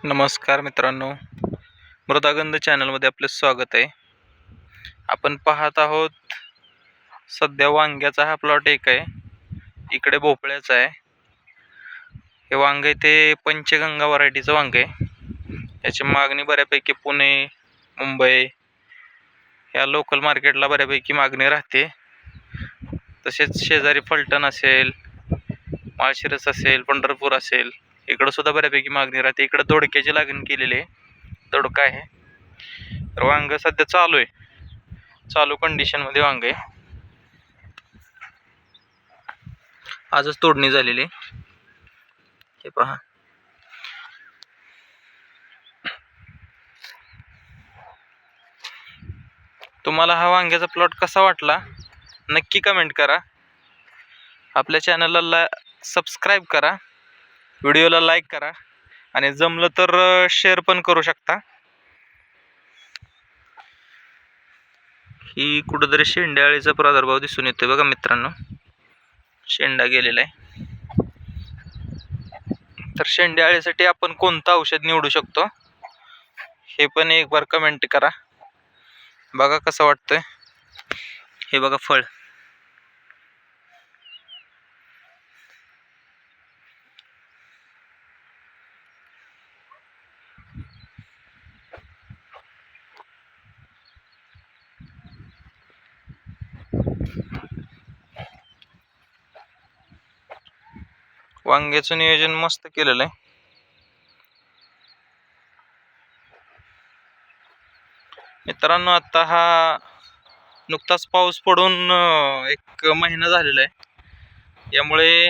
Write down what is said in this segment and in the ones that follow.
नमस्कार मित्रांनो, मृदागंध चॅनलमध्ये आपले स्वागत आहे. आपण पाहत आहोत सध्या वांग्याचा हा प्लॉट एक आहे, इकडे भोपळ्याचा आहे. हे वांग इथे पंचगंगा व्हरायटीचं वांग आहे. याची मागणी बऱ्यापैकी पुणे, मुंबई या लोकल मार्केटला बऱ्यापैकी मागणी राहते. तसेच शेजारी फलटण असेल, माळशिरस असेल, पंढरपूर असेल, इकडं सुद्धा बऱ्यापैकी मागणी राहते. इकडे दोडक्याची लागण केलेली आहे, दोडका आहे. तर वांग सध्या चालू आहे, चालू कंडिशन मध्ये वांग आहे. आजच तोडणी झालेली. हे पहा, तुम्हाला हा वांग्याचा प्लॉट कसा वाटला नक्की कमेंट करा. आपल्या चॅनलला सबस्क्राईब करा, व्हिडिओला लाईक करा आणि जमलं तर शेअर पण करू शकता. ही कुठेतरी शेंड्याळीचा प्रादुर्भाव दिसून येतोय बघा मित्रांनो, शेंडा गेलेला आहे. तर शेंड्याळीसाठी आपण कोणतं औषध निवडू शकतो हे पण एक बार कमेंट करा. बघा कसं वाटतंय. हे बघा फळ, वांग्याचं नियोजन मस्त केलेलं आहे. मित्रांनो, आता हा नुकताच पाऊस पडून एक महिना झालेला आहे. यामुळे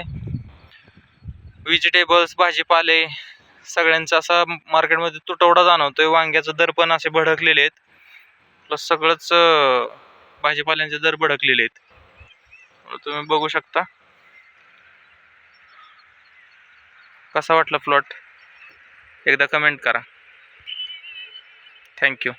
व्हेजिटेबल्स, भाजीपाले सगळ्यांचा असा मार्केटमध्ये तुटवडा जाणवतोय. वांग्याचे दर पण असे भडकलेले आहेत, प्लस सगळंच भाजीपाल्यांचे दर भडकलेले आहेत. तुम्ही बघू शकता. कसा वाटला प्लॉट एकदा कमेंट करा. थँक्यू.